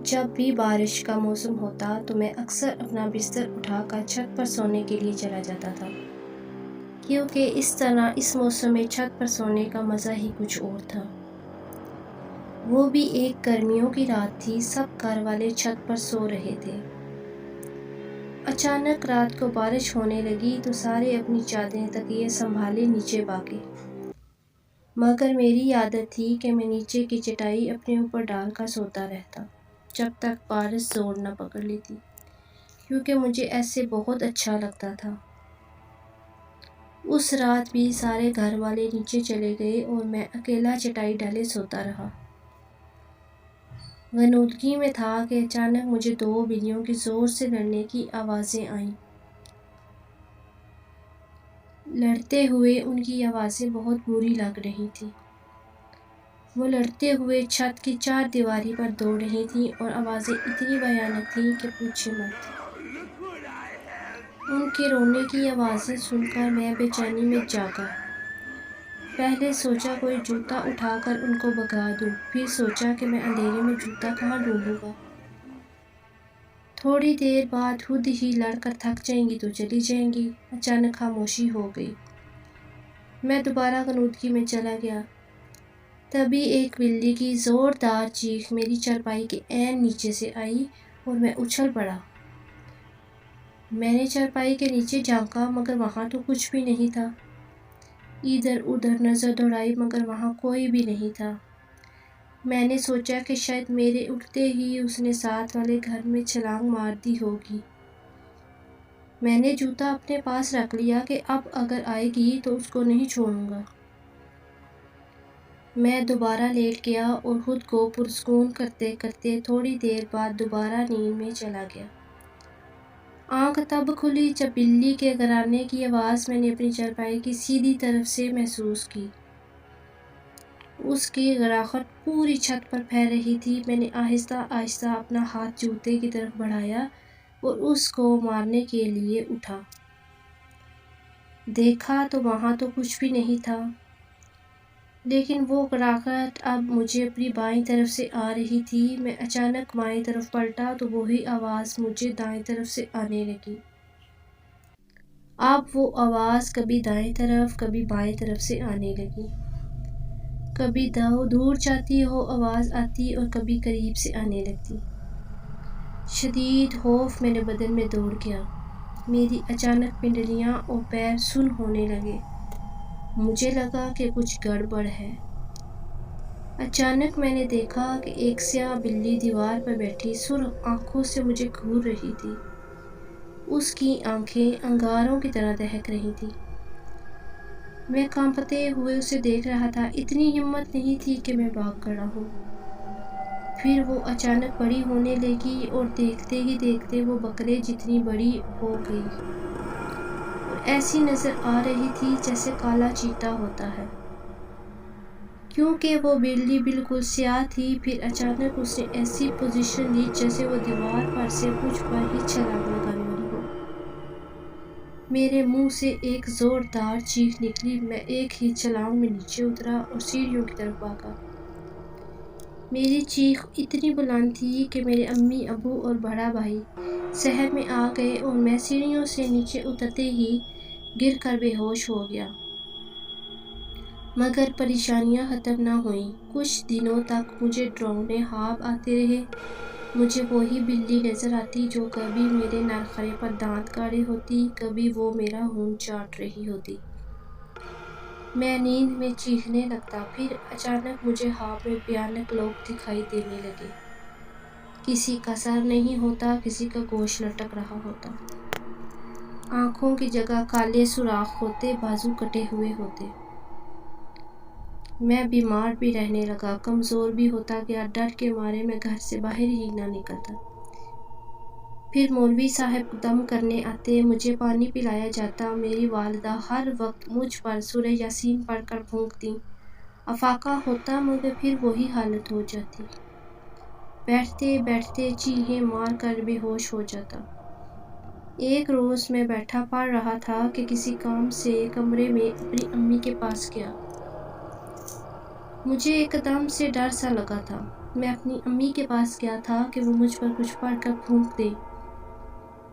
جب بھی بارش کا موسم ہوتا تو میں اکثر اپنا بستر اٹھا کر چھت پر سونے کے لیے چلا جاتا تھا، کیونکہ اس طرح اس موسم میں چھت پر سونے کا مزہ ہی کچھ اور تھا۔ وہ بھی ایک گرمیوں کی رات تھی، سب گھر والے چھت پر سو رہے تھے۔ اچانک رات کو بارش ہونے لگی تو سارے اپنی چادریں تکیے سنبھالے نیچے بھاگے، مگر میری عادت تھی کہ میں نیچے کی چٹائی اپنے اوپر ڈال کر سوتا رہتا جب تک بارش زور نہ پکڑ لیتی، کیونکہ مجھے ایسے بہت اچھا لگتا تھا۔ اس رات بھی سارے گھر والے نیچے چلے گئے اور میں اکیلا چٹائی ڈالے سوتا رہا۔ غنودگی میں تھا کہ اچانک مجھے 2 بلیوں کی زور سے لڑنے کی آوازیں آئیں۔ لڑتے ہوئے ان کی آوازیں بہت بری لگ رہی تھیں۔ وہ لڑتے ہوئے چھت کی 4 دیواری پر دوڑ رہی تھیں اور آوازیں اتنی بھیانک تھیں کہ پوچھے مت۔ ان کے رونے کی آوازیں سن کر میں بے چینی میں جاگا۔ پہلے سوچا کوئی جوتا اٹھا کر ان کو بھگا دوں، پھر سوچا کہ میں اندھیرے میں جوتا کہاں ڈھونڈوں گا۔ تھوڑی دیر بعد خود ہی لڑ کر تھک جائیں گی تو چلی جائیں گی۔ اچانک خاموشی ہو گئی۔ میں دوبارہ غنودگی میں چلا گیا۔ تبھی ایک بلی کی زوردار چیخ میری چارپائی کے عین نیچے سے آئی اور میں اچھل پڑا۔ میں نے چارپائی کے نیچے جھانکا مگر وہاں تو کچھ بھی نہیں تھا۔ ادھر ادھر نظر دوڑائی مگر وہاں کوئی بھی نہیں تھا۔ میں نے سوچا کہ شاید میرے اٹھتے ہی اس نے ساتھ والے گھر میں چھلانگ مار دی ہوگی۔ میں نے جوتا اپنے پاس رکھ لیا کہ اب اگر آئے گی تو اس کو نہیں چھوڑوں گا۔ میں دوبارہ لیٹ گیا اور خود کو پرسکون کرتے کرتے تھوڑی دیر بعد دوبارہ نیند میں چلا گیا۔ آنکھ تب کھلی جب بلی کے گھرانے کی آواز میں نے اپنی چارپائی کی سیدھی طرف سے محسوس کی۔ اس کی گڑاہٹ پوری چھت پر پھیل رہی تھی۔ میں نے آہستہ آہستہ اپنا ہاتھ جوتے کی طرف بڑھایا اور اس کو مارنے کے لیے اٹھا۔ دیکھا تو وہاں تو کچھ بھی نہیں تھا، لیکن وہ گڑاہٹ اب مجھے اپنی بائیں طرف سے آ رہی تھی۔ میں اچانک بائیں طرف پلٹا تو وہی آواز مجھے دائیں طرف سے آنے لگی۔ اب وہ آواز کبھی دائیں طرف کبھی بائیں طرف سے آنے لگی۔ کبھی دور جاتی ہو آواز آتی اور کبھی قریب سے آنے لگتی۔ شدید خوف میرے بدن میں دوڑ گیا۔ میری اچانک پنڈلیاں اور پیر سن ہونے لگے۔ مجھے لگا کہ کچھ گڑبڑ ہے۔ اچانک میں نے دیکھا کہ ایک سیاہ بلی دیوار پر بیٹھی سرخ آنکھوں سے مجھے گھور رہی تھی۔ اس کی آنکھیں انگاروں کی طرح دہک رہی تھیں۔ میں کانپتے ہوئے اسے دیکھ رہا تھا۔ اتنی ہمت نہیں تھی کہ میں بھاگ کھڑا ہوں۔ پھر وہ اچانک بڑی ہونے لگی اور دیکھتے ہی دیکھتے وہ بکرے جتنی بڑی ہو گئی اور ایسی نظر آ رہی تھی جیسے کالا چیتا ہوتا ہے، کیونکہ وہ بلی بالکل سیاہ تھی۔ پھر اچانک اس نے ایسی پوزیشن لی جیسے وہ دیوار پر سے مجھ پر ہی چھلانگ لگانے والی ہو۔ میرے منہ سے ایک زوردار چیخ نکلی۔ میں ایک ہی چھلانگ میں نیچے اترا اور سیڑھیوں کی طرف بھاگا۔ میری چیخ اتنی بلند تھی کہ میرے امی ابو اور بڑا بھائی شہر میں آ گئے اور میں سیڑھیوں سے نیچے اترتے ہی گر کر بے ہوش ہو گیا۔ مگر پریشانیاں ختم نہ ہوئیں۔ کچھ دنوں تک مجھے ڈراؤنے خواب آتے رہے۔ مجھے وہی بلی نظر آتی جو کبھی میرے نرخرے پر دانت گاڑے ہوتی، کبھی وہ میرا خون چاٹ رہی ہوتی۔ میں نیند میں چیخنے لگتا۔ پھر اچانک مجھے خواب میں بھیانک لوگ دکھائی دینے لگے۔ کسی کا سر نہیں ہوتا، کسی کا گوشت لٹک رہا ہوتا۔ آنکھوں کی جگہ کالے سوراخ ہوتے، بازو کٹے ہوئے ہوتے۔ میں بیمار بھی رہنے لگا، کمزور بھی ہوتا گیا۔ ڈر کے مارے میں گھر سے باہر ہی نہ نکلتا۔ پھر مولوی صاحب دم کرنے آتے، مجھے پانی پلایا جاتا۔ میری والدہ ہر وقت مجھ پر سورہ یاسین پڑھ کر پھونکتیں۔ افاقہ ہوتا مگر پھر وہی حالت ہو جاتی۔ بیٹھتے بیٹھتے چیخیں مار کر بے ہوش ہو جاتا۔ ایک روز میں بیٹھا پڑھ رہا تھا کہ کسی کام سے کمرے میں اپنی امی کے پاس گیا۔ مجھے ایک دم سے ڈر سا لگا تھا۔ میں اپنی امی کے پاس گیا تھا کہ وہ مجھ پر کچھ پڑھ کر پھونک دے۔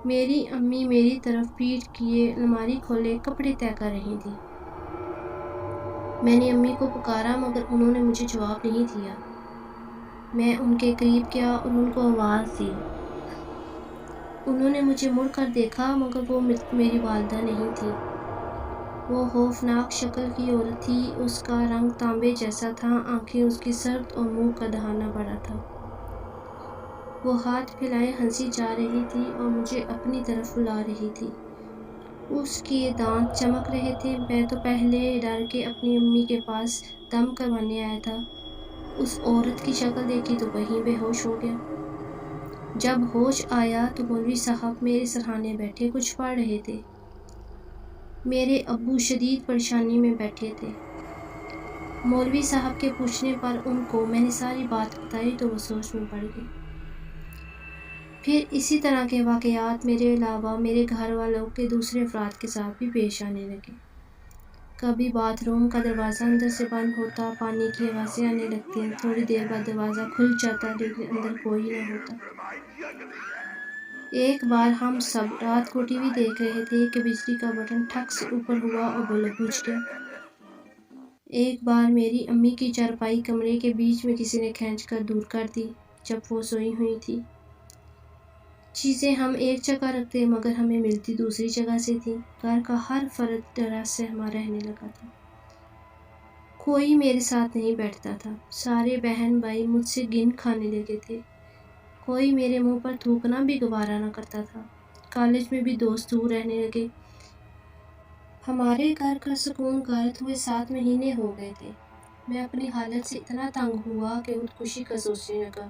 میری امی میری طرف پیٹھ کیے الماری کھولے کپڑے طے کر رہی تھی۔ میں نے امی کو پکارا مگر انہوں نے مجھے جواب نہیں دیا۔ میں ان کے قریب گیا اور ان کو آواز دی۔ انہوں نے مجھے مڑ کر دیکھا مگر وہ میری والدہ نہیں تھی۔ وہ خوفناک شکل کی عورت تھی، اس کا رنگ تانبے جیسا تھا، آنکھیں اس کی سرد اور منہ کا دہانہ بڑا تھا۔ وہ ہاتھ پھیلائے ہنسی جا رہی تھی اور مجھے اپنی طرف بلا رہی تھی۔ اس کے دانت چمک رہے تھے۔ میں تو پہلے ڈر کے اپنی امی کے پاس دم کروانے آیا تھا، اس عورت کی شکل دیکھی تو وہیں بے ہوش ہو گیا۔ جب ہوش آیا تو مولوی صاحب میرے سرہانے بیٹھے کچھ پڑھ رہے تھے۔ میرے ابو شدید پریشانی میں بیٹھے تھے۔ مولوی صاحب کے پوچھنے پر ان کو میں نے ساری بات بتائی تو وہ سوچ میں پڑ گئے۔ پھر اسی طرح کے واقعات میرے علاوہ میرے گھر والوں کے دوسرے افراد کے ساتھ بھی پیش آنے لگے۔ کبھی باتھ روم کا دروازہ اندر سے بند ہوتا، پانی کی آوازیں آنے لگتی، تھوڑی دیر بعد دروازہ کھل جاتا لیکن اندر کوئی نہ ہوتا۔ ایک بار ہم سب رات کو ٹی وی دیکھ رہے تھے کہ بجلی کا بٹن ٹھک سے اوپر ہوا اور بلب بجھ گیا۔ ایک بار میری امی کی چارپائی کمرے کے بیچ میں کسی نے کھینچ کر دور کر دی جب وہ سوئی ہوئی تھی۔ چیزیں ہم ایک جگہ رکھتے مگر ہمیں ملتی دوسری جگہ سے تھی۔ گھر کا ہر فرد ڈرا سہما رہنے لگا تھا۔ کوئی میرے ساتھ نہیں بیٹھتا تھا۔ سارے بہن بھائی مجھ سے گن کھانے لگے تھے۔ کوئی میرے منہ پر تھوکنا بھی گوارا نہ کرتا تھا۔ کالج میں بھی دوست دور رہنے لگے۔ ہمارے گھر کا سکون غارت ہوئے 7 مہینے ہو گئے تھے۔ میں اپنی حالت سے اتنا تنگ ہوا کہ خودکشی کا سوچنے لگا۔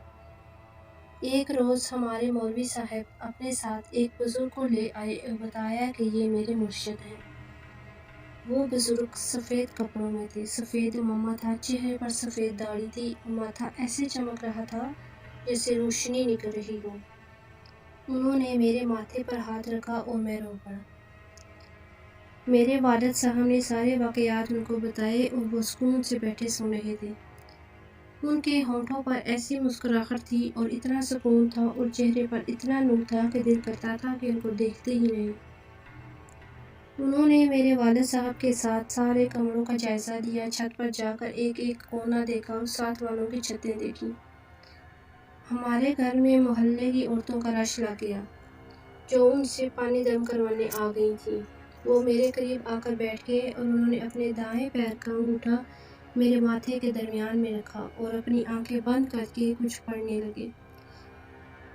ایک روز ہمارے مولوی صاحب اپنے ساتھ ایک بزرگ کو لے آئے اور بتایا کہ یہ میرے مرشد ہیں۔ وہ بزرگ سفید کپڑوں میں تھے، سفید عمامہ تھا، چہرے پر سفید داڑھی تھی اور ماتھا ایسے چمک رہا تھا جیسے روشنی نکل رہی ہو۔ انہوں نے میرے ماتھے پر ہاتھ رکھا اور میں رو پڑا۔ میرے والد صاحب نے سارے واقعات ان کو بتائے اور وہ سکون سے بیٹھے سن رہے تھے۔ ان کے ہونٹوں پر ایسی مسکراہٹ تھی اور اتنا سکون تھا اور چہرے پر اتنا نور تھا کہ دل کرتا تھا کہ ان کو دیکھتے ہی نہیں۔ انہوں نے میرے والد صاحب کے ساتھ سارے کمروں کا جائزہ لیا، چھت پر جا کر ایک ایک کونا دیکھا اور ساتھ والوں کی چھتیں دیکھی۔ ہمارے گھر میں محلے کی عورتوں کا رش لگ گیا جو ان سے پانی دم کروانے آ گئی تھیں۔ وہ میرے قریب آ کر بیٹھ گئے اور انہوں نے اپنے دائیں پیر کا انگوٹھا میرے ماتھے کے درمیان میں رکھا اور اپنی آنکھیں بند کر کے کچھ پڑھنے لگے۔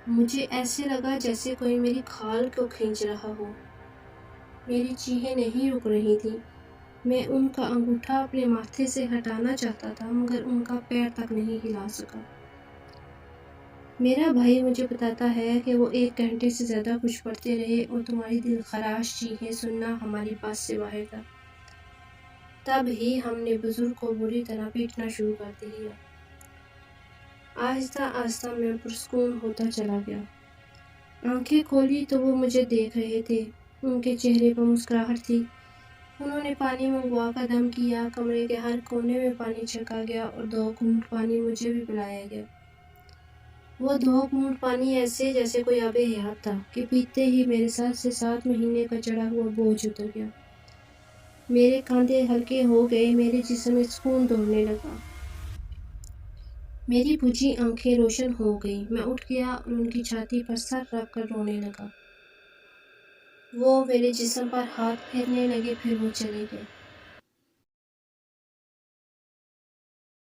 مجھے ایسے لگا جیسے کوئی میری کھال کو کھینچ رہا ہو۔ میری چیخیں نہیں رک رہی تھیں۔ میں ان کا انگوٹھا اپنے ماتھے سے ہٹانا چاہتا تھا مگر ان کا پیر تک نہیں ہلا سکا۔ میرا بھائی مجھے بتاتا ہے کہ وہ 1 گھنٹے سے زیادہ کچھ پڑھتے رہے اور تمہاری دل خراش چیخیں سننا ہماری بس سے باہر تھا۔ تب ہی ہم نے بزرگ کو بری طرح پیٹنا شروع کر دیا۔ آہستہ آہستہ میں پرسکون ہوتا چلا گیا۔ آنکھیں کھولی تو وہ مجھے دیکھ رہے تھے۔ ان کے چہرے پر مسکراہٹ تھی۔ انہوں نے پانی منگوا کر دم کیا، کمرے کے ہر کونے میں پانی چھڑکا گیا اور 2 گھونٹ پانی مجھے بھی پلایا گیا۔ وہ 2 گھونٹ پانی ایسے جیسے کوئی آب حیات تھا کہ پیتے ہی میرے سر سے 7 مہینے کا چڑھا ہوا بوجھ اتر گیا۔ میرے کاندھے ہلکے ہو گئے، میرے جسم میں سکون دوڑنے لگا۔ میری بجھی آنکھیں روشن ہو گئیں۔ میں اٹھ گیا اور ان کی چھاتی پر سر رکھ کر رونے لگا۔ وہ میرے جسم پر ہاتھ پھیرنے لگے، پھر وہ چلے گئے۔